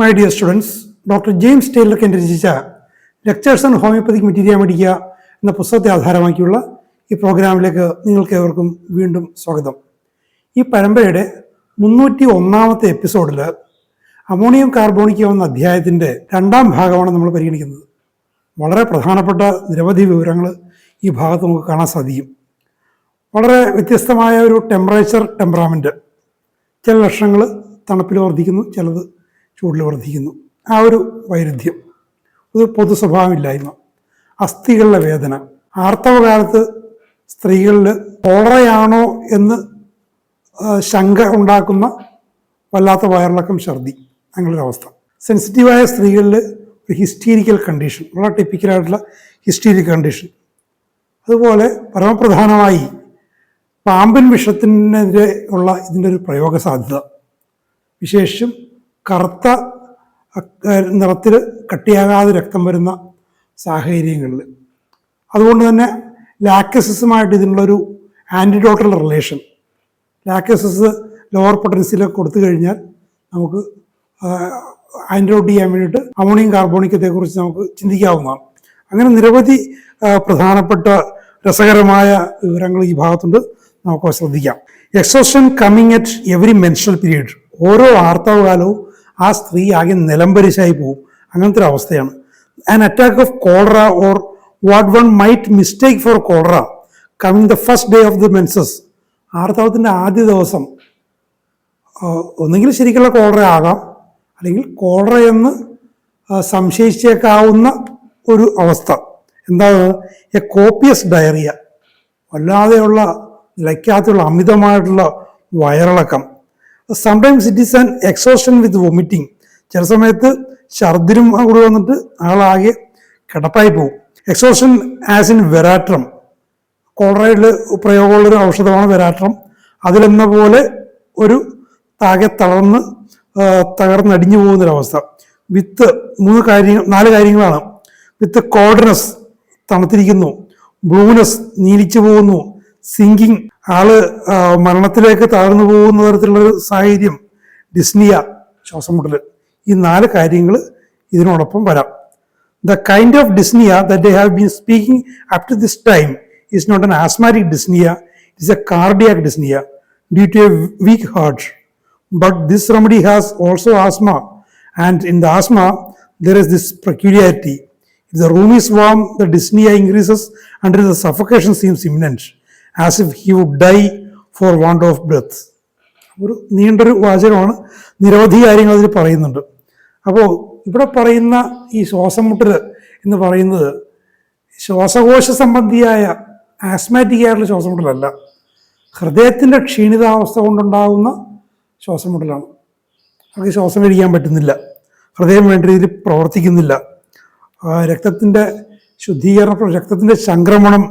My dear students, Dr. James Tyler Kent രചിച്ച lectures on homoeopathic materia medica എന്ന പുസ്തകത്തെ ആധാരമാക്കിയുള്ള ഈ പ്രോഗ്രാമിലേക്ക് നിങ്ങൾക്ക് ഏവർക്കും വീണ്ടും സ്വാഗതം. ഈ പരമ്പരയുടെ 301-ാമത്തെ എപ്പിസോഡിൽ അമോണിയം കാർബോണിക്കം എന്ന അധ്യായത്തിൻ്റെ 2ാം ഭാഗമാണ് നമ്മൾ പരിഗണിക്കുന്നത്. വളരെ പ്രധാനപ്പെട്ട നിരവധി വിവരങ്ങൾ ഈ ഭാഗത്ത് നമുക്ക് കാണാൻ സാധിക്കും. വളരെ വ്യത്യസ്തമായ ഒരു ടെമ്പറാമെൻറ്റ്, ചില ലക്ഷണങ്ങൾ തണുപ്പിൽ വർദ്ധിക്കുന്നു, ചിലത് ചൂടിൽ വർദ്ധിക്കുന്നു. ആ ഒരു വൈരുദ്ധ്യം, ഒരു പൊതു സ്വഭാവമില്ലായ്മ, അസ്ഥികളുടെ വേദന, ആർത്തവകാലത്ത് സ്ത്രീകളിൽ കോളറയാണോ എന്ന് ശങ്ക ഉണ്ടാക്കുന്ന വല്ലാത്ത വയറിളക്കം, ഛർദി, അങ്ങനൊരവസ്ഥ. സെൻസിറ്റീവായ സ്ത്രീകളിൽ ഒരു ഹിസ്റ്റീരിക്കൽ കണ്ടീഷൻ, വളരെ ടിപ്പിക്കലായിട്ടുള്ള ഹിസ്റ്റീരിക്കൽ കണ്ടീഷൻ. അതുപോലെ പരമപ്രധാനമായി പാമ്പിൻ വിഷത്തിനെതിരെ ഉള്ള ഇതിൻ്റെ ഒരു പ്രയോഗ സാധ്യത, വിശേഷിച്ചും കറുത്ത നിറത്തിൽ കട്ടിയാകാതെ രക്തം വരുന്ന സാഹചര്യങ്ങളിൽ. അതുകൊണ്ട് തന്നെ ലാക്ടസിസുമായിട്ട് ഇതിനുള്ളൊരു ആൻറ്റിഡോട്ടൽ റിലേഷൻ, ലാക്ടസിസ് ലോവർ പൊട്ടൻസിയിലൊക്കെ കൊടുത്തു കഴിഞ്ഞാൽ നമുക്ക് ആൻറ്റിഡോട്ട് ചെയ്യാൻ വേണ്ടിയിട്ട് അമോണിയം കാർബോണിക്കത്തെക്കുറിച്ച് നമുക്ക് ചിന്തിക്കാവുന്നതാണ്. അങ്ങനെ നിരവധി പ്രധാനപ്പെട്ട രസകരമായ വിവരങ്ങൾ ഈ ഭാഗത്തുണ്ട്, നമുക്ക് ശ്രദ്ധിക്കാം. Exhaustion coming at every menstrual period, ഓരോ ആർത്തവകാലവും ആ സ്ത്രീ ആകെ നിലംപരിശായി പോകും. അങ്ങനത്തെ ഒരു അവസ്ഥയാണ്. An attack of cholera or what one might mistake for cholera coming the first day of the menses, ആർത്തവത്തിൻ്റെ ആദ്യ ദിവസം ഒന്നെങ്കിൽ ശരിക്കുള്ള കോളറ ആകാം, അല്ലെങ്കിൽ കോളറ എന്ന് സംശയിച്ചേക്കാവുന്ന ഒരു അവസ്ഥ. എന്താണ്? എ കോപ്പിയസ് ഡയറിയ, വല്ലാതെയുള്ള നിലയ്ക്കാത്തുള്ള അമിതമായിട്ടുള്ള വയറിളക്കം. Sometimes it is an exhaustion with vomiting, ചില സമയത്ത് ഛർദിനും കൂടി വന്നിട്ട് ആളാകെ കിടപ്പായി പോകും. എക്സോഷൻ ആസ് ഇൻ വെരാട്രം, കോളറയിൽ പ്രയോഗമുള്ളൊരു ഔഷധമാണ് വെരാട്രം. അതിലെന്ന പോലെ ഒരു താകെ തകർന്നടിഞ്ഞു പോകുന്നൊരവസ്ഥ. വിത്ത് 4 കാര്യങ്ങളാണ്. വിത്ത് കോൾഡ്നെസ്, തണുത്തിരിക്കുന്നു. ബ്ലൂനെസ്, നീലിച്ചു പോകുന്നു. സിങ്കിങ്, ആള് മരണത്തിലേക്ക് താഴ്ന്നു പോകുന്ന തരത്തിലുള്ളൊരു സാഹചര്യം. ഡിസ്നിയ, ശ്വാസം മുട്ടൽ. ഈ 4 കാര്യങ്ങൾ ഇതിനോടൊപ്പം വരാം. The kind of dyspnoea that they have been speaking up to this time is not an asthmatic dyspnoea, it is a cardiac dyspnoea due to a weak heart. But this remedy has also asthma, and in the asthma there is this peculiarity. If the room is warm, the dyspnea increases until the suffocation seems imminent, as if he would die for want of breath. ഒരു നീണ്ടൊരു വാചകമാണ്, നിരവധി കാര്യങ്ങൾ അതിൽ പറയുന്നുണ്ട്. അപ്പോൾ ഇവിടെ പറയുന്ന ഈ ശ്വാസം മുട്ടൽ എന്ന് പറയുന്നത് ശ്വാസകോശ സംബന്ധിയായ ആസ്മാറ്റിക് ആയിട്ടുള്ള ശ്വാസം മുട്ടലല്ല, ഹൃദയത്തിൻ്റെ ക്ഷീണിതാവസ്ഥ കൊണ്ടുണ്ടാകുന്ന ശ്വാസം മുട്ടലാണ്. അവർക്ക് ശ്വാസം കഴിക്കാൻ പറ്റുന്നില്ല, ഹൃദയം വേണ്ട രീതിയിൽ പ്രവർത്തിക്കുന്നില്ല, രക്തത്തിൻ്റെ ശുദ്ധീകരണം, രക്തത്തിൻ്റെ സംക്രമണം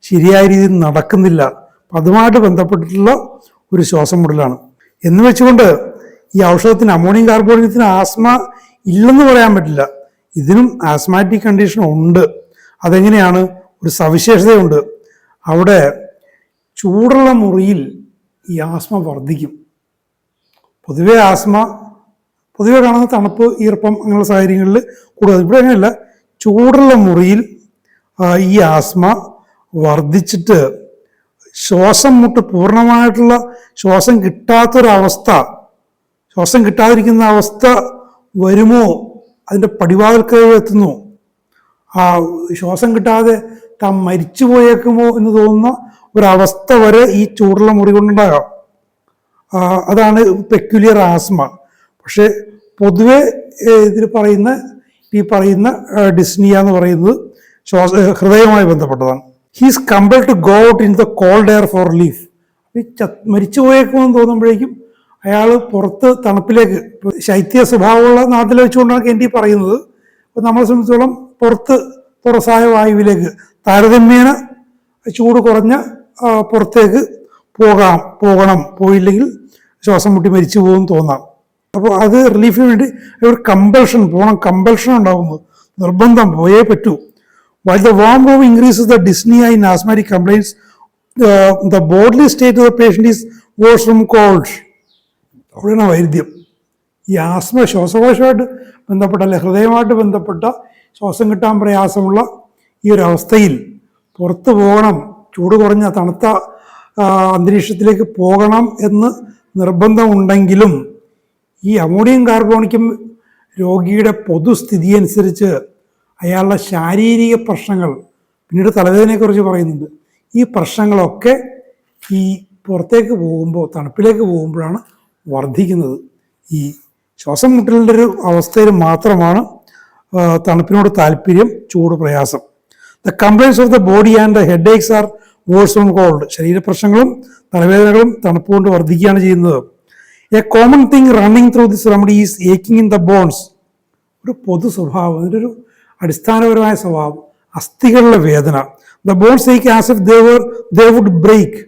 ശരിയായ രീതിയിൽ നടക്കുന്നില്ല. അപ്പം അതുമായിട്ട് ബന്ധപ്പെട്ടിട്ടുള്ള ഒരു ശ്വാസം മുട്ടലാണ്. എന്ന് വെച്ചുകൊണ്ട് ഈ ഔഷധത്തിന്, അമോണിയം കാർബോണിക്കത്തിന് ആസ്മ ഇല്ലെന്ന് പറയാൻ പറ്റില്ല. ഇതിനും ആസ്മാറ്റിക് കണ്ടീഷൻ ഉണ്ട്. അതെങ്ങനെയാണ്? ഒരു സവിശേഷതയുണ്ട്. അവിടെ ചൂടുള്ള മുറിയിൽ ഈ ആസ്മ വർദ്ധിക്കും. പൊതുവെ കാണുന്ന തണുപ്പ്, ഈർപ്പം, അങ്ങനെയുള്ള സാഹചര്യങ്ങളിൽ കൂടുതൽ. ഇവിടെ അങ്ങനെയല്ല, ചൂടുള്ള മുറിയിൽ ഈ ആസ്മ വർദ്ധിച്ചിട്ട് ശ്വാസം മുട്ട്, പൂർണ്ണമായിട്ടുള്ള ശ്വാസം കിട്ടാത്തൊരവസ്ഥ, ശ്വാസം കിട്ടാതിരിക്കുന്ന അവസ്ഥ വരുമോ, അതിൻ്റെ പടിവാതിൽക്ക് എത്തുന്നു. ശ്വാസം കിട്ടാതെ താൻ മരിച്ചു പോയേക്കുമോ എന്ന് തോന്നുന്ന ഒരവസ്ഥ വരെ ഈ ചൂടുള്ള മുറി കൊണ്ടുണ്ടാകാം. അതാണ് പെക്യുലിയർ ആസ്മ. പക്ഷെ പൊതുവെ ഇതിൽ ഈ പറയുന്ന ഡിസ്നിയ എന്ന് പറയുന്നത് ഹൃദയവുമായി ബന്ധപ്പെട്ടതാണ്. He's compelled to go out in the cold air for relief. മരിച്ചു പോയേക്കുമെന്ന് തോന്നുമ്പോഴേക്കും അയാൾ പുറത്ത് തണുപ്പിലേക്ക്, ശൈത്യ സ്വഭാവമുള്ള നാട്ടിൽ വെച്ചുകൊണ്ടാണ് എൻ്റെ പറയുന്നത്. അപ്പോൾ നമ്മളെ സംബന്ധിച്ചോളം പുറത്ത് തുറസായ വായുവിലേക്ക്, താരതമ്യേന ചൂട് കുറഞ്ഞ പുറത്തേക്ക് പോകണം. പോയില്ലെങ്കിൽ ശ്വാസം മുട്ടി മരിച്ചു പോകുമെന്ന് തോന്നാം. അപ്പോൾ അത് റിലീഫിന് വേണ്ടി ഒരു കമ്പൽഷൻ ഉണ്ടാകുന്നു, നിർബന്ധം പോയേ പറ്റൂ. While the warm room increases the dyspnea in asthmatic complaints, the bodily state of the patient is worse from cold. അവിടെയാണ് വൈരുദ്ധ്യം. ഈ ആസ്മ ശ്വാസകോശമായിട്ട് ബന്ധപ്പെട്ട അല്ലെ ഹൃദയമായിട്ട് ബന്ധപ്പെട്ട ശ്വാസം കിട്ടാൻ പ്രയാസമുള്ള ഈ ഒരു അവസ്ഥയിൽ പുറത്തു പോകണം, ചൂട് കുറഞ്ഞ തണുത്ത അന്തരീക്ഷത്തിലേക്ക് പോകണം എന്ന് നിർബന്ധമുണ്ടെങ്കിലും ഈ അമോണിയം കാർബോണിക്കും രോഗിയുടെ പൊതുസ്ഥിതി അനുസരിച്ച് അയാളുടെ ശാരീരിക പ്രശ്നങ്ങൾ, പിന്നീട് തലവേദനയെക്കുറിച്ച് പറയുന്നുണ്ട്, ഈ പ്രശ്നങ്ങളൊക്കെ ഈ പുറത്തേക്ക് പോകുമ്പോൾ, തണുപ്പിലേക്ക് പോകുമ്പോഴാണ് വർദ്ധിക്കുന്നത്. ഈ ശ്വാസം മുട്ടലിൻ്റെ ഒരു അവസ്ഥയിൽ മാത്രമാണ് തണുപ്പിനോട് താല്പര്യം, ചൂട് പ്രയാസം. The complaints of the body and the head aches are worse from cold. ശരീരപ്രശ്നങ്ങളും തലവേദനകളും തണുപ്പ് കൊണ്ട് വർദ്ധിക്കുകയാണ് ചെയ്യുന്നത്. A common thing running through this remedy is aching in the bones. ഒരു പൊതു സ്വഭാവം, അതിൻ്റെ ഒരു അടിസ്ഥാനപരമായ സ്വഭാവം, അസ്ഥികളുടെ വേദന. The bones ache as if they would break.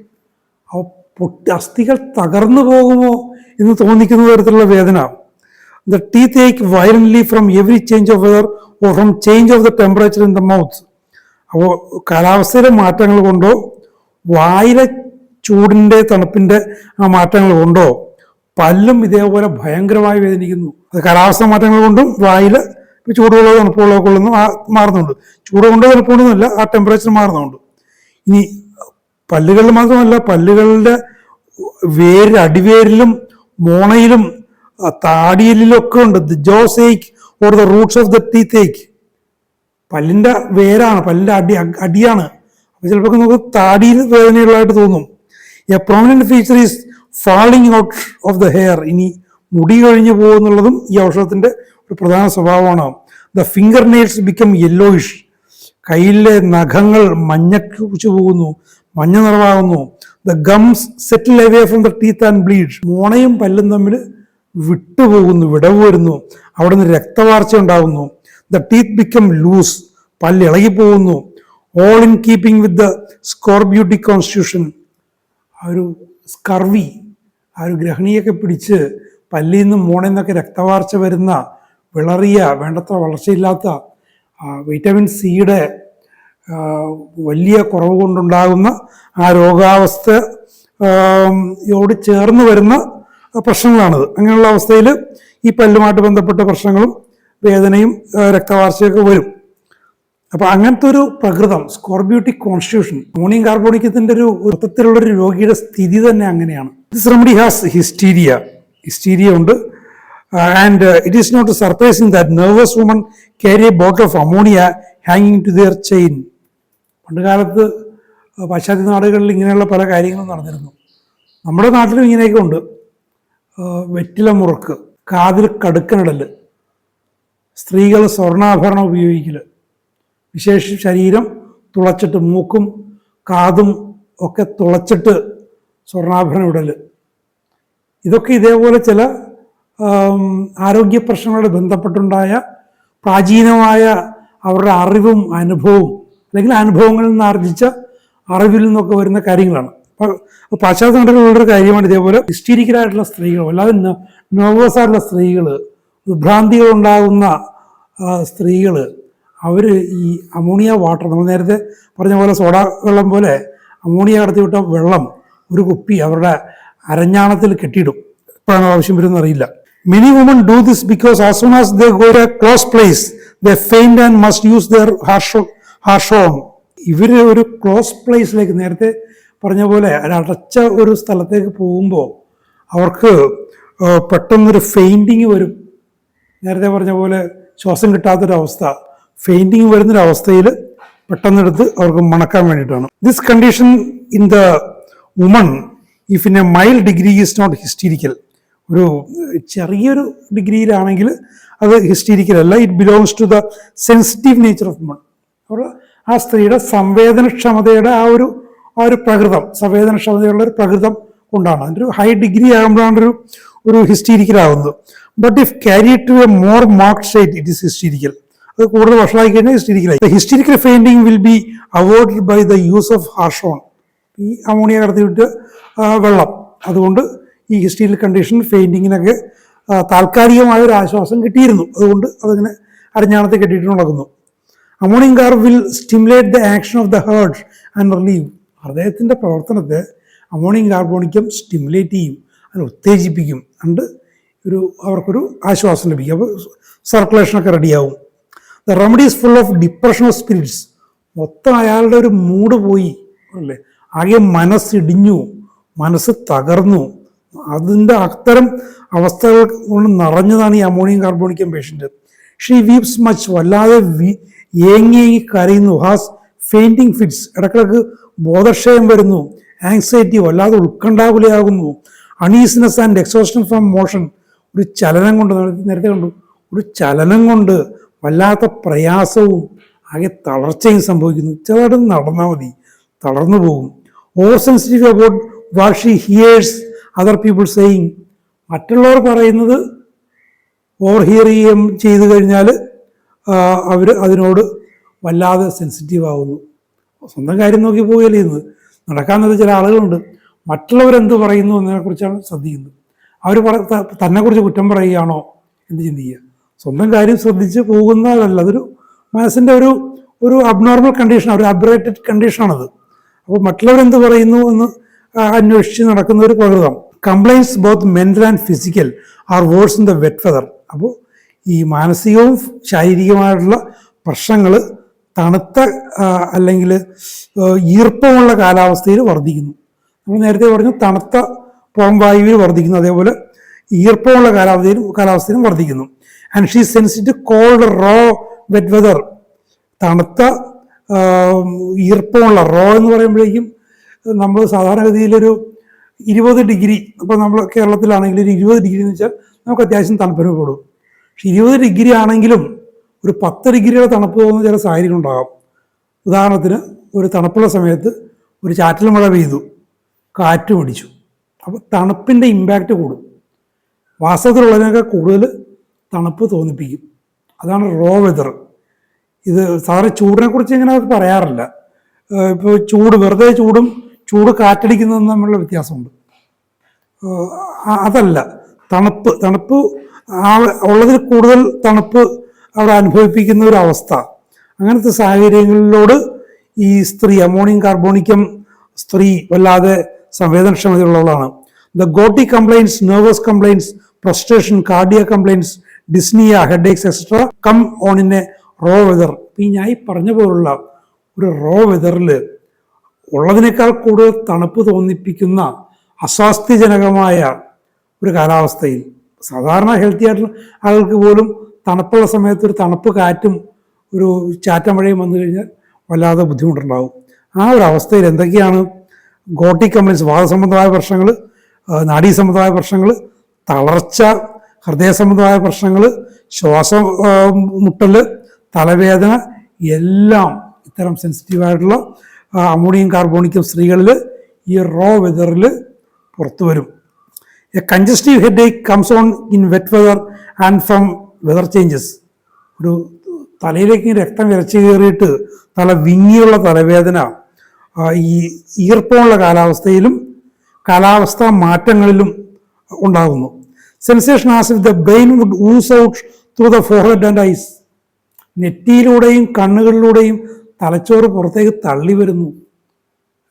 അസ്ഥികൾ തകർന്നു പോകുമോ എന്ന് തോന്നിക്കുന്ന തരത്തിലുള്ള വേദന. The teeth ache violently from every change of weather or from change of the temperature in the mouth. അപ്പോൾ കാലാവസ്ഥയിലെ മാറ്റങ്ങൾ കൊണ്ടോ വായിലെ ചൂടിൻ്റെ തണുപ്പിൻ്റെ ആ മാറ്റങ്ങൾ കൊണ്ടോ പല്ലും ഇതേപോലെ ഭയങ്കരമായി വേദനിക്കുന്നു. അത് കാലാവസ്ഥ മാറ്റങ്ങൾ കൊണ്ടും വായിൽ ചൂടുകളോ തണുപ്പുകളോ കൊള്ളുന്നു മാറുന്നുണ്ട്. ചൂട് കൊണ്ടോ തണുപ്പുകൊണ്ടൊന്നുമില്ല, ആ ടെമ്പറേച്ചർ മാറുന്നുണ്ട്. ഇനി പല്ലുകളിൽ മാത്രമല്ല, പല്ലുകളുടെ അടിവേരിലും മോണയിലും താടിയലിലും ഒക്കെ ഉണ്ട്. The jaws ache or the roots of the teeth ache. പല്ലിൻ്റെ വേരാണ്, പല്ലിൻ്റെ അടിയാണ്. അപ്പോൾ ചിലപ്പോൾ നമുക്ക് താടിയിൽ വേദനയുള്ളതായിട്ട് തോന്നും. A prominent feature is falling out of the hair. ഇനി മുടി കഴിഞ്ഞു പോകുന്നുള്ളതും ഈ ഔഷധത്തിൻ്റെ ഒരു പ്രധാന സ്വഭാവമാണ്. The finger nails become yellowish. കയ്യിലെ നഖങ്ങൾ മഞ്ഞച്ചു പോകുന്നു, മഞ്ഞ നിറമാകുന്നു. The gums settle away from the teeth and bleed. മോണയും പല്ലും തമ്മിൽ വിട്ടുപോകുന്നു, വിടവ് വരുന്നു, അവിടെ നിന്ന് രക്തവാർച്ച ഉണ്ടാകുന്നു. The teeth become loose. പല്ല് ഇളകിപ്പോകുന്നു. All in keeping with the scorbutic constitution. ആ ഒരു സ്കർവി, ആ ഒരു ഗ്രഹണിയൊക്കെ പിടിച്ച് പല്ലിൽ നിന്നും മോണയിൽ നിന്നൊക്കെ രക്തവാർച്ച വരുന്ന, വിളറിയ, വേണ്ടത്ര വളർച്ചയില്ലാത്ത, വിറ്റമിൻ സിയുടെ വലിയ കുറവ് കൊണ്ടുണ്ടാകുന്ന ആ രോഗാവസ്ഥയോട് ചേർന്ന് വരുന്ന പ്രശ്നങ്ങളാണിത്. അങ്ങനെയുള്ള അവസ്ഥയിൽ ഈ പല്ലുമായിട്ട് ബന്ധപ്പെട്ട പ്രശ്നങ്ങളും വേദനയും രക്തവാർച്ചയൊക്കെ വരും. അപ്പോൾ അങ്ങനത്തെ ഒരു പ്രകൃതം, സ്കോർബ്യൂട്ടിക് കോൺസ്റ്റിറ്റ്യൂഷൻ, അമോണിയം കാർബോണിക്കത്തിൻ്റെ ഒരു മൊത്തത്തിലുള്ളൊരു രോഗിയുടെ സ്ഥിതി തന്നെ അങ്ങനെയാണ്. ദിസ് റെമഡി ഹാസ് ഹിസ്റ്റീരിയ ഉണ്ട്. And it is not surprising that nervous women carry a bottle of ammonia ഹാങ്ങിങ് ടു ദിയർ ചെയിൻ. പണ്ട് കാലത്ത് പാശ്ചാത്യ നാടുകളിൽ ഇങ്ങനെയുള്ള പല കാര്യങ്ങളും നടന്നിരുന്നു. നമ്മുടെ നാട്ടിലും ഇങ്ങനെയൊക്കെ ഉണ്ട്. വെറ്റില മുറുക്ക്, കാതിൽ കടുക്കനിടൽ, സ്ത്രീകൾ സ്വർണ്ണാഭരണം ഉപയോഗിക്കൽ, വിശേഷിച്ച് ശരീരം തുളച്ചിട്ട്, മൂക്കും കാതും ഒക്കെ തുളച്ചിട്ട് സ്വർണ്ണാഭരണം ഇടൽ, ഇതൊക്കെ ഇതേപോലെ ചില ആരോഗ്യ പ്രശ്നങ്ങളോട് ബന്ധപ്പെട്ടുണ്ടായ പ്രാചീനമായ അവരുടെ അറിവും അനുഭവവും, അല്ലെങ്കിൽ അനുഭവങ്ങളിൽ നിന്ന് ആർജിച്ച അറിവിൽ നിന്നൊക്കെ വരുന്ന കാര്യങ്ങളാണ്. അപ്പോൾ പാശ്ചാത്യ നാടുകളിലുള്ളൊരു കാര്യമാണ് ഇതേപോലെ ഹിസ്റ്റീരിക്കലായിട്ടുള്ള സ്ത്രീകൾ, അല്ലാതെ നെർവസ് ആയിട്ടുള്ള സ്ത്രീകൾ, വിഭ്രാന്തികൾ ഉണ്ടാകുന്ന സ്ത്രീകൾ, അവർ ഈ അമോണിയ വാട്ടർ, നമ്മൾ നേരത്തെ പറഞ്ഞ പോലെ സോഡ വെള്ളം പോലെ അമോണിയ കടത്തിവിട്ട വെള്ളം ഒരു കുപ്പി അവരുടെ അരഞ്ഞാണത്തിൽ കെട്ടിയിടും. എപ്പോഴാണ് ആവശ്യം വരുമെന്ന് അറിയില്ല. Many women do this because as soon as they go to a close place they faint and must use their hartshorn. ഇവർ ഒരു ക്ലോസ് പ്ലേസിലേക്ക്, നേരത്തെ പറഞ്ഞ പോലെ അടച്ച ഒരു സ്ഥലത്തേക്ക് പോകുമ്പോൾ അവർക്ക് പെട്ടെന്നൊരു ഫെയിൻറ്റിങ് വരും. നേരത്തെ പറഞ്ഞ പോലെ ശ്വാസം കിട്ടാത്തൊരവസ്ഥ, ഫെയിൻറ്റിങ് വരുന്നൊരവസ്ഥയിൽ പെട്ടെന്നെടുത്ത് അവർക്ക് മണക്കാൻ വേണ്ടിയിട്ടാണ്. This condition in the woman if in a mild degree is not hysterical. ഒരു ചെറിയൊരു ഡിഗ്രിയിലാണെങ്കിൽ അത് ഹിസ്റ്റീരിക്കൽ അല്ല. It belongs to the sensitive nature of women. അവർ ആ സ്ത്രീയുടെ സംവേദനക്ഷമതയുടെ ആ ഒരു പ്രകൃതം, സംവേദനക്ഷമതയുള്ള ഒരു പ്രകൃതം കൊണ്ടാണ്. അതിൻ്റെ ഒരു ഹൈ ഡിഗ്രി ആകുമ്പോഴാണ് ഒരു ഹിസ്റ്റീരിക്കലാകുന്നത്. But if carry to a more mark state it is hysterical. അത് കൂടുതൽ വഷളാക്കി കഴിഞ്ഞാൽ ഹിസ്റ്റീരിക്കലായി. Hysterical fainting will be avoided by the use of hartshorn. ഈ അമോണിയ കടത്തിവിട്ട് വെള്ളം, അതുകൊണ്ട് ഈ ഹിസ്റ്റീരിക്കൽ കണ്ടീഷൻ ഫെയിൻറ്റിങ്ങിനൊക്കെ താൽക്കാലികമായ ഒരു ആശ്വാസം കിട്ടിയിരുന്നു. അതുകൊണ്ട് അതിങ്ങനെ അരഞ്ഞാണത്തെ കെട്ടിയിട്ട് നടക്കുന്നു. Ammonium carb will stimulate the action of the heart and relieve. ഹൃദയത്തിൻ്റെ പ്രവർത്തനത്തെ അമോണിയം കാർബോണിക്കം സ്റ്റിമുലേറ്റ് ചെയ്യും, അതിനെ ഉത്തേജിപ്പിക്കും. അതുകൊണ്ട് അവർക്കൊരു ആശ്വാസം ലഭിക്കും. അപ്പോൾ സർക്കുലേഷനൊക്കെ റെഡിയാവും. The remedy is full of depression of spirits. മൊത്തം അയാളുടെ ഒരു മൂഡ് പോയി അല്ലേ, ആകെ മനസ്സിടിഞ്ഞു, മനസ്സ് തകർന്നു. അതിൻ്റെ അത്തരം അവസ്ഥകൾ കൊണ്ട് നിറഞ്ഞതാണ് ഈ ammonium carbonicum patient. She weeps much, വല്ലാതെ ഏങ്ങി കരയുന്നു. ഹാസ് ഫെയിൻറ്റിങ് ഫിറ്റ്സ്, ഇടക്കിടക്ക് ബോധക്ഷയം വരുന്നു. ആങ്സൈറ്റി, വല്ലാതെ ഉത്കണ്ഠാകുലയാകുന്നു. അണീസിനെസ് ആൻഡ് എക്സോഷൻ ഫ്രം മോഷൻ, ഒരു ചലനം കൊണ്ട്, നേരത്തെ കണ്ടു, ഒരു ചലനം കൊണ്ട് വല്ലാത്ത പ്രയാസവും ആകെ തളർച്ചയും സംഭവിക്കുന്നു. ചിലരുടെ നടന്നാൽ മതി, തളർന്നു പോകും. Over sensitive about what she here's other people saying, മറ്റുള്ളവർ പറയുന്നത് ഓവർ ഹിയർ ചെയ്ത് കഴിഞ്ഞാൽ അവർ അതിനോട് വല്ലാതെ സെൻസിറ്റീവ് ആവുന്നു. സ്വന്തം കാര്യം നോക്കി പോവുകയല്ലേ ചെയ്യുന്നത്. നടക്കാമെന്നത് ചില ആളുകളുണ്ട്, മറ്റുള്ളവരെന്ത് പറയുന്നു എന്നതിനെക്കുറിച്ചാണ് ശ്രദ്ധിക്കുന്നത്. അവർ തന്നെക്കുറിച്ച് കുറ്റം പറയുകയാണോ എന്ന് ചിന്തിക്കുക. സ്വന്തം കാര്യം ശ്രദ്ധിച്ച് പോകുന്നതല്ല, അതൊരു മനസ്സിൻ്റെ ഒരു അബ്നോർമൽ കണ്ടീഷനാണ്, ഒരു അബ്രേറ്റഡ് കണ്ടീഷനാണത്. അപ്പോൾ മറ്റുള്ളവരെന്ത് പറയുന്നു എന്ന് അന്വേഷിച്ച് നടക്കുന്ന ഒരു പ്രകൃതം. Complaints both mental and physical are worse in the wet weather. അപ്പോൾ ഈ മാനസികവും ശാരീരികമായിട്ടുള്ള പ്രശ്നങ്ങൾ തണുത്ത അല്ലെങ്കിൽ ഈർപ്പമുള്ള കാലാവസ്ഥയിൽ വർദ്ധിക്കുന്നു. നമ്മൾ നേരത്തെ പറഞ്ഞു തണുത്ത പുറം വായുവിൽ വർദ്ധിക്കുന്നു, അതേപോലെ ഈർപ്പമുള്ള കാലാവസ്ഥയിലും വർദ്ധിക്കുന്നു. And she sensitive cold raw wet weather. തണുത്ത ഈർപ്പമുള്ള റോ എന്ന് പറയുമ്പോഴേക്കും നമ്മൾ സാധാരണഗതിയിലൊരു 20 ഡിഗ്രി, ഇപ്പോൾ നമ്മൾ കേരളത്തിലാണെങ്കിൽ ഒരു 20 ഡിഗ്രി എന്ന് വെച്ചാൽ നമുക്ക് അത്യാവശ്യം തണുപ്പനുഭവപ്പെടും. പക്ഷെ 20 ഡിഗ്രി ആണെങ്കിലും ഒരു 10 ഡിഗ്രിയുടെ തണുപ്പ് തോന്നുന്ന ചില സാഹചര്യങ്ങളുണ്ടാകാം. ഉദാഹരണത്തിന് ഒരു തണുപ്പുള്ള സമയത്ത് ഒരു ചാറ്റൽ മഴ പെയ്തു, കാറ്റ് പിടിച്ചു, അപ്പോൾ തണുപ്പിൻ്റെ ഇമ്പാക്റ്റ് കൂടും. വാസ്തവത്തിലുള്ളതിനൊക്കെ കൂടുതൽ തണുപ്പ് തോന്നിപ്പിക്കും. അതാണ് റോ വെതർ. ഇത് സാധാരണ ചൂടിനെക്കുറിച്ച് ഇങ്ങനെ പറയാറില്ല. ഇപ്പോൾ വെറുതെ ചൂട് കാറ്റടിക്കുന്നതും തമ്മിലുള്ള വ്യത്യാസമുണ്ട്. അതല്ല, തണുപ്പ് ഉള്ളതിൽ കൂടുതൽ തണുപ്പ് അവിടെ അനുഭവിപ്പിക്കുന്ന ഒരു അവസ്ഥ. അങ്ങനത്തെ സാഹചര്യങ്ങളിലോട് ഈ സ്ത്രീ, അമോണിയം കാർബോണിക്കം സ്ത്രീ വല്ലാതെ സംവേദനക്ഷമതയുള്ളവളാണ്. The gouty complaints, nervous complaints, prostration, cardiac complaints, dyspnoea, headaches etcetera come on in a raw weather. ഈ ഞാൻ ഈ പറഞ്ഞ പോലുള്ള ഒരു റോ വെതറിൽ ഉള്ളതിനേക്കാൾ കൂടുതൽ തണുപ്പ് തോന്നിപ്പിക്കുന്ന അസ്വാസ്ഥ്യജനകമായ ഒരു കാലാവസ്ഥയിൽ, സാധാരണ ഹെൽത്തി ആയിട്ടുള്ള ആളുകൾക്ക് പോലും തണുപ്പുള്ള സമയത്ത് ഒരു തണുപ്പ് കാറ്റും ഒരു ചാറ്റമഴയും വന്നു കഴിഞ്ഞാൽ വല്ലാതെ ബുദ്ധിമുട്ടുണ്ടാകും. ആ ഒരു അവസ്ഥയിൽ എന്തൊക്കെയാണ് ഗോട്ടി കംപ്ലൈൻസ്, വാദസംബന്ധമായ പ്രശ്നങ്ങൾ, നാഡീസംബന്ധമായ പ്രശ്നങ്ങൾ, തളർച്ച, ഹൃദയ സംബന്ധമായ പ്രശ്നങ്ങൾ, ശ്വാസം മുട്ടൽ, തലവേദന, എല്ലാം ഇത്തരം സെൻസിറ്റീവായിട്ടുള്ള അമോണിയം കാർബോണിക്കം സ്ത്രീകളിൽ ഈ റോ വെതറിൽ പുറത്തു വരും. A congestive headache comes on in wet weather and from weather changes. ഒരു തലയിലേക്ക് രക്തം ഇരച്ചു കയറിയിട്ട് തല വിങ്ങിയുള്ള തലവേദന ഈ ഈർപ്പമുള്ള കാലാവസ്ഥയിലും കാലാവസ്ഥാ മാറ്റങ്ങളിലും ഉണ്ടാകുന്നു. Sensation as if the brain would ooze out through the forehead and eyes. നെറ്റിയിലൂടെയും കണ്ണുകളിലൂടെയും തലച്ചോറ് പുറത്തേക്ക് തള്ളി വരുന്നു.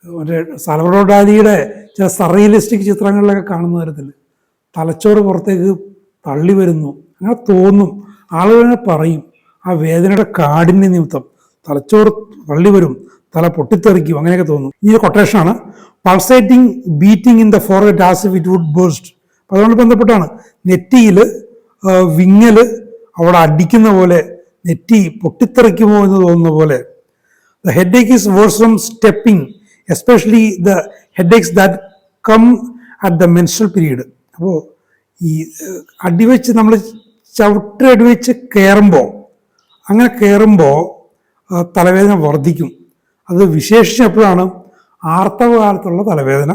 മറ്റേ സാൽവഡോർ ഡാലിയുടെ ചില സറിയലിസ്റ്റിക് ചിത്രങ്ങളിലൊക്കെ കാണുന്ന തരത്തിൽ തലച്ചോറ് പുറത്തേക്ക് തള്ളി വരുന്നു. അങ്ങനെ തോന്നും, ആളുകളെ പറയും ആ വേദനയുടെ കാഠിന്യ നിമിത്തം തലച്ചോറ് തള്ളി വരും, തല പൊട്ടിത്തെറിക്കും, അങ്ങനെയൊക്കെ തോന്നും. ഈ ഒരു കൊട്ടേഷനാണ് pulsating beating in the forehead as if it would burst. അപ്പോൾ അതുകൊണ്ട് ബന്ധപ്പെട്ടാണ് നെറ്റിയിൽ വിങ്ങൽ അവിടെ അടിക്കുന്ന പോലെ, നെറ്റി പൊട്ടിത്തെറിക്കുമോ എന്ന് തോന്നുന്ന പോലെ. The headache is worse from stepping, especially the head aches that come at the menstrual period. അപ്പോൾ ഈ അടിവെച്ച് നമ്മൾ അടിവെച്ച് കയറുമ്പോൾ, അങ്ങനെ കയറുമ്പോൾ തലവേദന വർദ്ധിക്കും. അത് വിശേഷിച്ച് എപ്പോഴാണ് ആർത്തവകാലത്തുള്ള തലവേദന.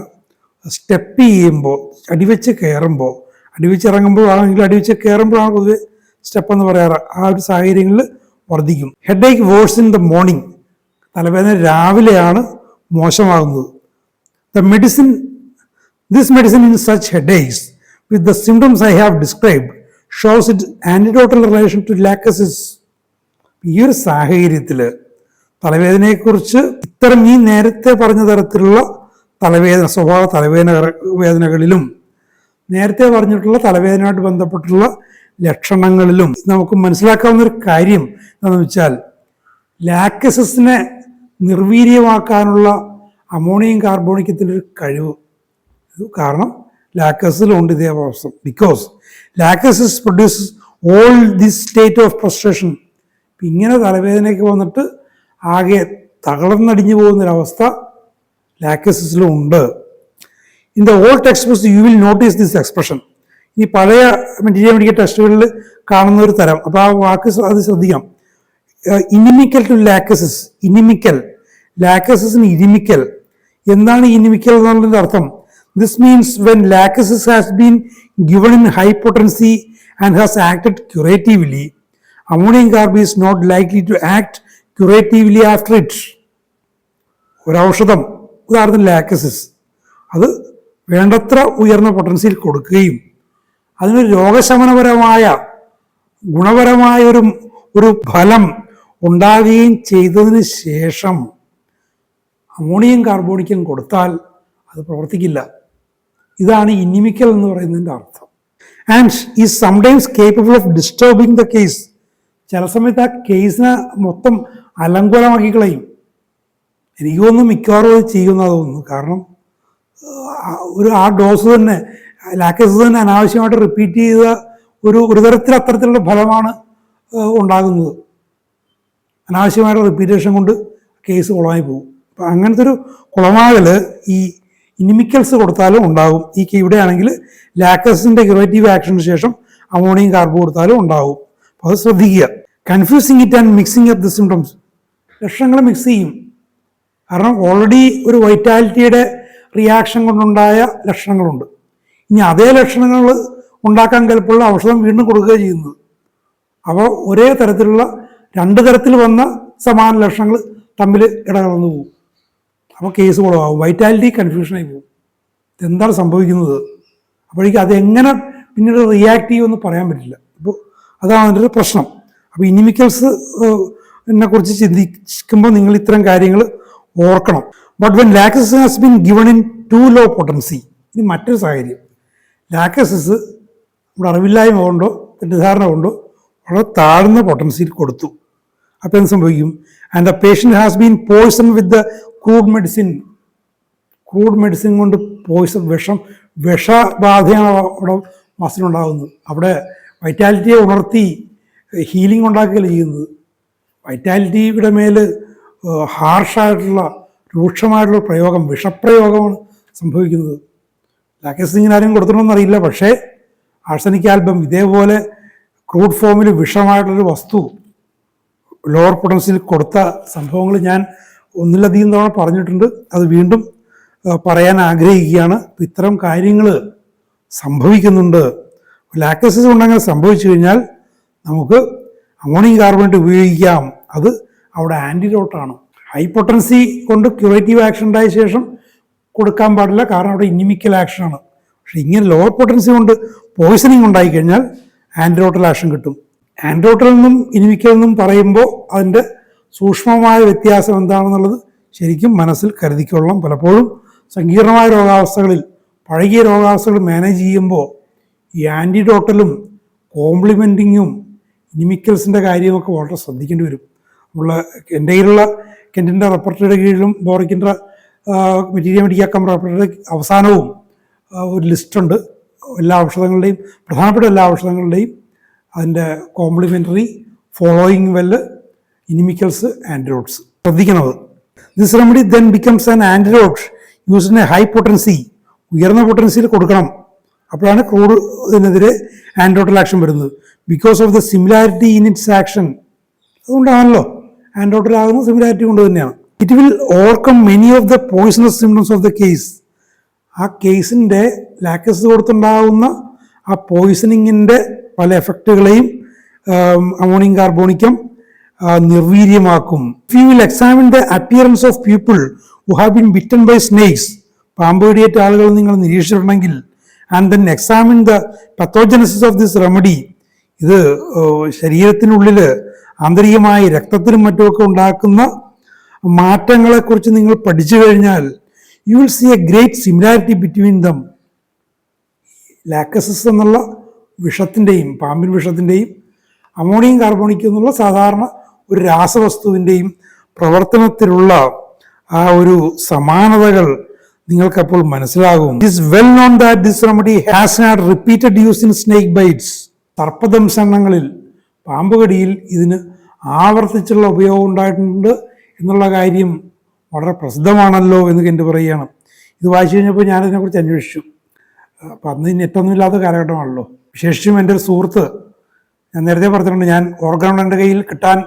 സ്റ്റെപ്പ് ചെയ്യുമ്പോൾ, അടിവെച്ച് കയറുമ്പോൾ, അടിവെച്ചിറങ്ങുമ്പോഴാണെങ്കിൽ അടിവെച്ച് കയറുമ്പോഴാണ് പൊതുവെ സ്റ്റെപ്പ് എന്ന് പറയാറ്. ആ ഒരു സാഹചര്യങ്ങളിൽ വർദ്ധിക്കും. Headache worse in the morning. തലവേദന രാവിലെയാണ് മോശമാകുന്നത്. This medicine in such headaches with the symptoms I have described shows its antidotal relation to lachesis. ഈ ഒരു സാഹചര്യത്തിൽ തലവേദനയെക്കുറിച്ച് ഇത്തരം ഈ നേരത്തെ പറഞ്ഞ തരത്തിലുള്ള സ്വഭാവ വേദനകളിലും നേരത്തെ പറഞ്ഞിട്ടുള്ള തലവേദനയായിട്ട് ബന്ധപ്പെട്ടുള്ള ലക്ഷണങ്ങളിലും നമുക്ക് മനസ്സിലാക്കാവുന്ന ഒരു കാര്യം എന്താണെന്ന് വെച്ചാൽ ലാക്ടസിനെ നിർവീര്യമാക്കാനുള്ള അമോണിയം കാർബോണിക്കത്തിൻ്റെ ഒരു കഴിവ്. കാരണം ലാക്ടസിലുണ്ട് ഇതേ പ്രശ്നം. Because lachesis produces all this state of frustration. ഇങ്ങനെ തലവേദനയൊക്കെ വന്നിട്ട് ആകെ തളർന്നടിഞ്ഞു പോകുന്നൊരവസ്ഥ ലാക്ടസിലും ഉണ്ട്. In the old text books you will notice this expression. ഈ പഴയ മെറ്റീരിയൽ ടെക്സ്റ്റുകളിൽ കാണുന്ന ഒരു തരം, അപ്പോൾ ആ വാക്ക് അത് ശ്രദ്ധിക്കാം. Inimical to lachesis. ഇനിമിക്കൽ, ലാക്ടസിന് ഇനിമിക്കൽ. എന്താണ് ഇനിമിക്കൽ എന്നുള്ളതിൻ്റെ അർത്ഥം? This means when lachesis has been given in high potency and has acted curatively, ammonium carb is not likely to act curatively after it. ഒരൗഷധം, ഉദാഹരണത്തിന് ലാക്ടസിസ്, അത് വേണ്ടത്ര ഉയർന്ന പൊട്ടൻസിയിൽ കൊടുക്കുകയും അതിനൊരു രോഗശമനപരമായ ഗുണപരമായ ഒരു ഫലം ഉണ്ടാകുകയും ചെയ്തതിന് ശേഷം അമോണിയം കാർബോണിക്കം കൊടുത്താൽ അത് പ്രവർത്തിക്കില്ല. ഇതാണ് ഇനിമിക്കൽ എന്ന് പറയുന്നതിൻ്റെ അർത്ഥം. And is sometimes capable of disturbing the case. ചില സമയത്ത് ആ കേസിനെ മൊത്തം അലങ്കോലമാക്കി കളയും. എനിക്ക് തോന്നുന്നു മിക്കവാറും അത് ചെയ്യുമെന്നാണ് തോന്നുന്നു. കാരണം ആ ഡോസ് തന്നെ, ലാക്ടസിസ് തന്നെ അനാവശ്യമായിട്ട് റിപ്പീറ്റ് ചെയ്ത ഒരു തരത്തിൽ അത്തരത്തിലുള്ള ഫലമാണ് ഉണ്ടാകുന്നത്. അനാവശ്യമായിട്ടുള്ള റിപ്പീറ്റേഷൻ കൊണ്ട് കേസ് കുളമായി പോകും. അപ്പം അങ്ങനത്തെ ഒരു കുളമാകൽ ഈ ഇനിമിക്കൽസ് കൊടുത്താലും ഉണ്ടാകും. ഇവിടെയാണെങ്കിൽ ലാക്ടസിൻ്റെ ക്യൂറേറ്റീവ് ആക്ഷന് ശേഷം അമോണിയം കാർബ് കൊടുത്താലും ഉണ്ടാകും. അപ്പോൾ അത് ശ്രദ്ധിക്കുക. Confusing it and mixing up the symptoms. ലക്ഷണങ്ങൾ മിക്സ് ചെയ്യും. കാരണം ഓൾറെഡി ഒരു വൈറ്റാലിറ്റിയുടെ റിയാക്ഷൻ കൊണ്ടുണ്ടായ ലക്ഷണങ്ങളുണ്ട്. ഇനി അതേ ലക്ഷണങ്ങൾ ഉണ്ടാക്കാൻ കെൽപ്പുള്ള ഔഷധം വീണ്ടും കൊടുക്കുക ചെയ്യുന്നത്. അപ്പോൾ ഒരേ തരത്തിലുള്ള രണ്ട് തരത്തിൽ വന്ന സമാന ലക്ഷണങ്ങൾ തമ്മിൽ ഇടകലർന്നു പോകും. അപ്പോൾ കേസ് കുളമാകും. വൈറ്റാലിറ്റി കൺഫ്യൂഷനായി പോകും. ഇതെന്താണ് സംഭവിക്കുന്നത്? അപ്പോഴേക്കും അതെങ്ങനെ പിന്നീട് റിയാക്ട് ചെയ്യുമെന്ന് പറയാൻ പറ്റില്ല. അപ്പോൾ അതാണ് അതിൻ്റെ ഒരു പ്രശ്നം. അപ്പോൾ ഇനിമിക്കൽസ് കുറിച്ച് ചിന്തിക്കുമ്പോൾ നിങ്ങൾ ഇത്തരം കാര്യങ്ങൾ ഓർക്കണം. But when lachesis has been given in too low potency. ഇനി മറ്റൊരു സാഹചര്യം, ലാക്ടസിസ് നമ്മുടെ അറിവില്ലായ്മ കൊണ്ടോ തെറ്റിദ്ധാരണ കൊണ്ടോ വളരെ താഴ്ന്ന പൊട്ടൻസിയിൽ കൊടുത്തു. അപ്പോൾ എന്ത് സംഭവിക്കും? And the patient has been poison with the crude medicine. Crude medicine കൊണ്ട് വിഷബാധയാണ് അവിടെ മസിലുണ്ടാകുന്നത്. അവിടെ വൈറ്റാലിറ്റിയെ ഉണർത്തി ഹീലിംഗ് ഉണ്ടാക്കുകയല്ല ചെയ്യുന്നത്. വൈറ്റാലിറ്റിയുടെ മേൽ ഹാർഷായിട്ടുള്ള രൂക്ഷമായിട്ടുള്ള പ്രയോഗം, വിഷപ്രയോഗമാണ് സംഭവിക്കുന്നത്. ലാക്ടസിന് ആരും കൊടുത്തിട്ടുണ്ടെന്നറിയില്ല. പക്ഷേ ആർസനിക് ആൽബം ഇതേപോലെ ക്രൂഡ് ഫോമിൽ വിഷമായിട്ടുള്ളൊരു വസ്തു ലോവർ പൊട്ടൻസിയിൽ കൊടുത്ത സംഭവങ്ങൾ ഞാൻ ഒന്നിലധികം തവണ പറഞ്ഞിട്ടുണ്ട്. അത് വീണ്ടും പറയാൻ ആഗ്രഹിക്കുകയാണ്. ഇത്തരം കാര്യങ്ങൾ സംഭവിക്കുന്നുണ്ട്. ലാക്ടസിസ് കൊണ്ടങ്ങനെ സംഭവിച്ചു കഴിഞ്ഞാൽ നമുക്ക് അമോണിയം കാർബണേറ്റ് ഉപയോഗിക്കാം. അത് അവിടെ ആൻറ്റിഡോട്ടാണ്. ഹൈ പൊട്ടൻസി കൊണ്ട് ക്യൂറേറ്റീവ് ആക്ഷൻ ഉണ്ടായ ശേഷം കൊടുക്കാൻ പാടില്ല. കാരണം അവിടെ ഇനിമിക്കൽ ആക്ഷനാണ്. പക്ഷെ ഇങ്ങനെ ലോവർ പൊട്ടൻസി കൊണ്ട് പോയിസണിങ് ഉണ്ടായിക്കഴിഞ്ഞാൽ ആൻറ്റിഡോട്ടൽ ആക്ഷൻ കിട്ടും. ആൻറ്റിഡോട്ടൽ നിന്നും ഇനിമിക്കൽ നിന്നും പറയുമ്പോൾ അതിൻ്റെ സൂക്ഷ്മമായ വ്യത്യാസം എന്താണെന്നുള്ളത് ശരിക്കും മനസ്സിൽ കരുതിക്കൊള്ളാം. പലപ്പോഴും സങ്കീർണമായ രോഗാവസ്ഥകളിൽ, പഴകിയ രോഗാവസ്ഥകൾ മാനേജ് ചെയ്യുമ്പോൾ ഈ ആൻറ്റിഡോട്ടലും കോംപ്ലിമെൻറ്റിങ്ങും ഇനിമിക്കൽസിൻ്റെ കാര്യമൊക്കെ വളരെ ശ്രദ്ധിക്കേണ്ടി വരും. എൻ്റെ കയ്യിലുള്ള കെൻറ്റിൻ്റെ റെപ്പർട്ടറിയുടെ കീഴിലും ബോറിക്കിൻ്റെ മെറ്റീരിയൽ മെഡിക്കാക്കം റെപ്പർട്ടറിയുടെ അവസാനവും ഒരു ലിസ്റ്റുണ്ട്. എല്ലാ ഔഷധങ്ങളുടെയും, പ്രധാനപ്പെട്ട എല്ലാ ഔഷധങ്ങളുടെയും അതിൻ്റെ കോംപ്ലിമെൻ്ററി, ഫോളോയിങ് വെല്ല്, ഇനിമിക്കൽസ്, ആൻറ്റിഡോട്ട്സ് ശ്രദ്ധിക്കുന്നത്. This remedy then becomes an antidote used in a high potency. ഉയർന്ന പൊട്ടൻസിയിൽ കൊടുക്കണം. അപ്പോഴാണ് ക്രൂഡ് ഇതിനെതിരെ ആൻറ്റിഡോട്ടൽ ആക്ഷൻ വരുന്നത്. Because of the similarity in its action. അതുകൊണ്ടാണല്ലോ ആൻറ്റിഡോട്ടൽ ആകുന്നത്, സിമിലാരിറ്റി കൊണ്ട് തന്നെയാണ്. It will overcome many of the poisonous symptoms of the case. ആ കേസിൻ്റെ ലാക്ടസിസ് കൊടുത്തുണ്ടാകുന്ന ആ പോയിസണിങ്ങിൻ്റെ പല എഫക്റ്റുകളെയും അമോണിയം കാർബോണിക്കം നിർവീര്യമാക്കും. If you will examine the appearance of people who have been bitten by snakes, പാമ്പ് കടിയേറ്റ ആളുകൾ നിങ്ങൾ നിരീക്ഷിച്ചിട്ടുണ്ടെങ്കിൽ, and then examine the pathogenesis of this remedy, ഇത് ശരീരത്തിനുള്ളിൽ ആന്തരികമായി രക്തത്തിലും മറ്റുമൊക്കെ ഉണ്ടാക്കുന്ന മാറ്റങ്ങളെക്കുറിച്ച് നിങ്ങൾ പഠിച്ചു കഴിഞ്ഞാൽ you will see a great similarity between them. Lachesis എന്നുള്ള വിഷത്തിൻ്റെയും പാമ്പിൻ വിഷത്തിൻ്റെയും അമോണിയം കാർബോണിക് എന്നുള്ള സാധാരണ ഒരു രാസവസ്തുവിൻ്റെയും പ്രവർത്തനത്തിലുള്ള ആ ഒരു സമാനതകൾ നിങ്ങൾക്കപ്പോൾ മനസ്സിലാകും. It is well known that this remedy has had repeated use in snake bites. സർപ്പദംശനങ്ങളിൽ, പാമ്പുകടിയിൽ ഇതിന് ആവർത്തിച്ചുള്ള ഉപയോഗം ഉണ്ടായിട്ടുണ്ട് എന്നുള്ള കാര്യം വളരെ പ്രസിദ്ധമാണല്ലോ എന്ന് കണ്ടു പറയുകയാണ്. ഇത് വായിച്ചു കഴിഞ്ഞപ്പോൾ ഞാനതിനെക്കുറിച്ച് അന്വേഷിച്ചു. അപ്പം അന്ന് നെറ്റൊന്നും ഇല്ലാത്ത കാലഘട്ടമാണല്ലോ. വിശേഷിച്ചും എൻ്റെ ഒരു സുഹൃത്ത്, ഞാൻ നേരത്തെ പറഞ്ഞിട്ടുണ്ട്, ഞാൻ ഓർഗൻ എൻ്റെ കയ്യിൽ കിട്ടാൻ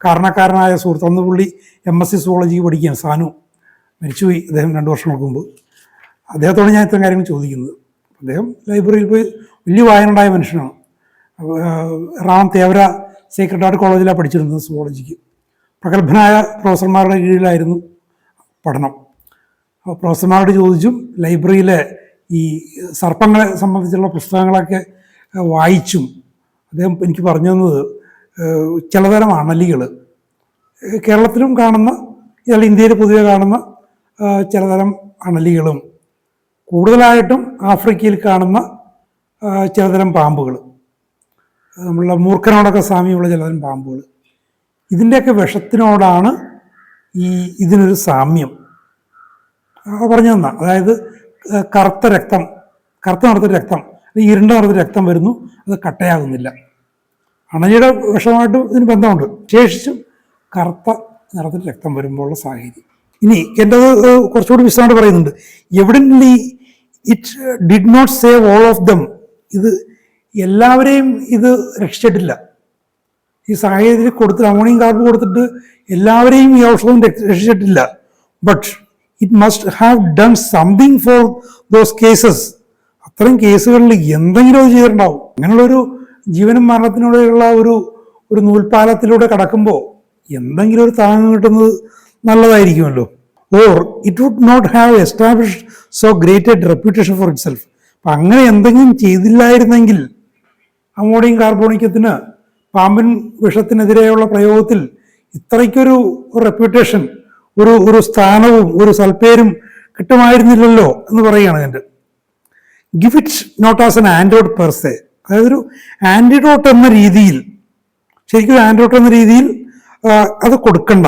കാരണക്കാരനായ സുഹൃത്ത്, അന്ന് പുള്ളി MSc സുവോളജി പഠിക്കുകയാണ്, സാനു, മരിച്ചുപോയി അദ്ദേഹം 2 വർഷങ്ങൾക്ക് മുമ്പ്. അദ്ദേഹത്തോട് ഞാൻ ഇത്തരം കാര്യങ്ങൾ ചോദിക്കുന്നത്. അദ്ദേഹം ലൈബ്രറിയിൽ പോയി വലിയ വായനയുണ്ടായ മനുഷ്യനാണ്. റാം തേവര സേക്രഡ് ഹാർട്ട് കോളേജിലാണ് പഠിച്ചിരുന്നത് സുവോളജിക്ക്. പ്രഗത്ഭനായ പ്രൊഫസർമാരുടെ കീഴിലായിരുന്നു പഠനം. അപ്പോൾ പ്രൊഫസർമാരോട് ചോദിച്ചും ലൈബ്രറിയിലെ ഈ സർപ്പങ്ങളെ സംബന്ധിച്ചുള്ള പുസ്തകങ്ങളൊക്കെ വായിച്ചും അദ്ദേഹം എനിക്ക് പറഞ്ഞു തന്നത് ചിലതരം അണലികൾ, കേരളത്തിലും കാണുന്ന, അല്ലെങ്കിൽ ഇന്ത്യയിൽ പൊതുവെ കാണുന്ന ചിലതരം അണലികളും കൂടുതലായിട്ടും ആഫ്രിക്കയിൽ കാണുന്ന ചിലതരം പാമ്പുകൾ, നമ്മളുടെ മൂർഖനോടൊക്കെ സാമ്യമുള്ള ചിലതരം പാമ്പുകൾ, ഇതിൻ്റെയൊക്കെ വിഷത്തിനോടാണ് ഇതിനൊരു സാമ്യം പറഞ്ഞു തന്ന. അതായത് കറുത്ത നിറത്തിൽ രക്തം, ഇരുണ്ട നിറത്തിൽ രക്തം വരുന്നു, അത് കട്ടയാകുന്നില്ല. അണലിയുടെ വിഷമായിട്ട് ഇതിന് ബന്ധമുണ്ട്, വിശേഷിച്ചും കറുത്ത നിറത്തിൽ രക്തം വരുമ്പോഴുള്ള സാഹചര്യം. ഇനി എൻ്റെത് കുറച്ചുകൂടി വിശദമായിട്ട് പറയുന്നുണ്ട്. Evidently it did not save all of them. ഇത് എല്ലാവരെയും ഇത് രക്ഷിച്ചിട്ടില്ല. ഈ സാഹചര്യത്തിൽ കൊടുത്തിട്ട് അമോണിയം കാർബ് കൊടുത്തിട്ട് എല്ലാവരെയും ഈ ഔഷധം രക്ഷിച്ചിട്ടില്ല. But it must have done something for those cases. അത്തരം കേസുകളിൽ എന്തെങ്കിലും അത് ചെയ്തിട്ടുണ്ടാവും. അങ്ങനെയുള്ളൊരു ജീവനും മരണത്തിനോടെയുള്ള ഒരു നൂൽപ്പാലത്തിലൂടെ കടക്കുമ്പോൾ എന്തെങ്കിലും ഒരു താങ്ങ് കിട്ടുന്നത് നല്ലതായിരിക്കുമല്ലോ. Or it would not have established so great a reputation for itself. അപ്പം അങ്ങനെ എന്തെങ്കിലും ചെയ്തില്ലായിരുന്നെങ്കിൽ അമോണിയം കാർബോണിക്കത്തിന്, പാമ്പിൻ വിഷത്തിനെതിരെയുള്ള പ്രയോഗത്തിൽ ഇത്രയ്ക്കൊരു റെപ്യൂട്ടേഷൻ, ഒരു സ്ഥാനവും ഒരു സൽപ്പേരും കിട്ടുമായിരുന്നില്ലല്ലോ എന്ന് പറയുകയാണ് എൻ്റെ. Give it not as an antidote per se. അതായത് ഒരു ആൻറ്റിഡോട്ട് എന്ന രീതിയിൽ, ശരിക്കും ആൻറ്റിഡോട്ട് എന്ന രീതിയിൽ അത് കൊടുക്കണ്ട.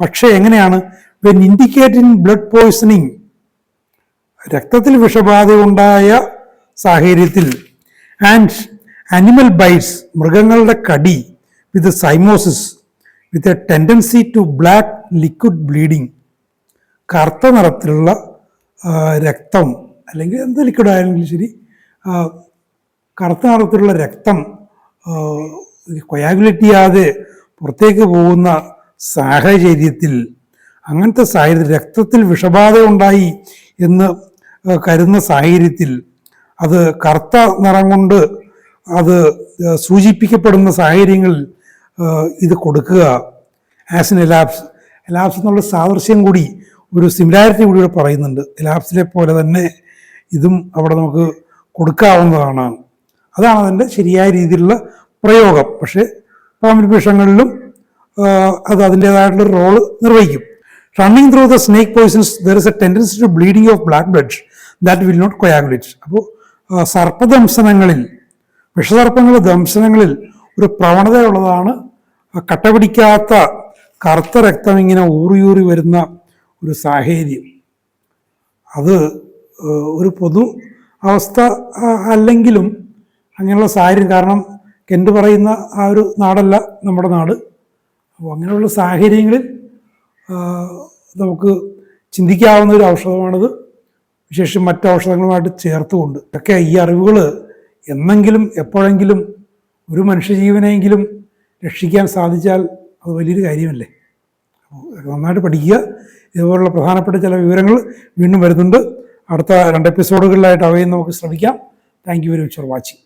പക്ഷേ എങ്ങനെയാണ്? When indicate in blood poisoning, രക്തത്തിൽ വിഷബാധ ഉണ്ടായ സാഹചര്യത്തിൽ, ആൻഡ് അനിമൽ ബൈറ്റ്സ്, മൃഗങ്ങളുടെ കടി, with zymosis, with a tendency to black liquid bleeding, കറുത്ത നിറത്തിലുള്ള രക്തം, അല്ലെങ്കിൽ എന്ത് ലിക്വിഡ് ആയെങ്കിലും ശരി, കറുത്ത നിറത്തിലുള്ള രക്തം കൊയാഗുലേറ്റ് ചെയ്യാതെ പുറത്തേക്ക് പോകുന്ന സാഹചര്യത്തിൽ, അങ്ങനത്തെ സാഹചര്യത്തിൽ, രക്തത്തിൽ വിഷബാധ ഉണ്ടായി എന്ന് കരുതുന്ന സാഹചര്യത്തിൽ, അത് കറുത്ത നിറം കൊണ്ട് അത് സൂചിപ്പിക്കപ്പെടുന്ന സാഹചര്യങ്ങളിൽ ഇത് കൊടുക്കുക. ആസ് എൻ എലാപ്സ് എന്നുള്ള സാദൃശ്യം കൂടി, ഒരു സിമിലാരിറ്റി കൂടി ഇവിടെ പറയുന്നുണ്ട്. എലാപ്സിലെ പോലെ തന്നെ ഇതും അവിടെ നമുക്ക് കൊടുക്കാവുന്നതാണ്. അതാണ് അതിൻ്റെ ശരിയായ രീതിയിലുള്ള പ്രയോഗം. പക്ഷേ പാമ്പിൻ വിഷങ്ങളിലും അത് അതിൻ്റേതായിട്ടുള്ള റോള് നിർവഹിക്കും. Running through the snake poisons there is a tendency to bleeding of black blood that will not coagulate. അപ്പോൾ സർപ്പദംശനങ്ങളിൽ, വിഷസർപ്പങ്ങളുടെ ദംശനങ്ങളിൽ ഒരു പ്രവണതയുള്ളതാണ് കട്ട പിടിക്കാത്ത കറുത്ത രക്തം ഇങ്ങനെ ഊറി വരുന്ന ഒരു സാഹചര്യം. അത് ഒരു പൊതു അവസ്ഥ അല്ലെങ്കിലും അങ്ങനെയുള്ള സാഹചര്യം, കാരണം കെൻഡ് പറയുന്ന ആ ഒരു നാടല്ല നമ്മുടെ നാട്. അപ്പോൾ അങ്ങനെയുള്ള സാഹചര്യങ്ങളിൽ നമുക്ക് ചിന്തിക്കാവുന്ന ഒരു ഔഷധമാണിത്, വിശേഷം മറ്റ് ഔഷധങ്ങളുമായിട്ട് ചേർത്തുകൊണ്ട്. ഒക്കെ ഈ അറിവുകൾ എന്നെങ്കിലും എപ്പോഴെങ്കിലും ഒരു മനുഷ്യജീവനെങ്കിലും രക്ഷിക്കാൻ സാധിച്ചാൽ അത് വലിയൊരു കാര്യമല്ലേ. നന്നായിട്ട് പഠിക്കുക. ഇതുപോലുള്ള പ്രധാനപ്പെട്ട ചില വിവരങ്ങൾ വീണ്ടും വരുന്നുണ്ട്. അടുത്ത 2 എപ്പിസോഡുകളിലായിട്ട് അവയും നമുക്ക് ശ്രമിക്കാം. Thank you very much for watching.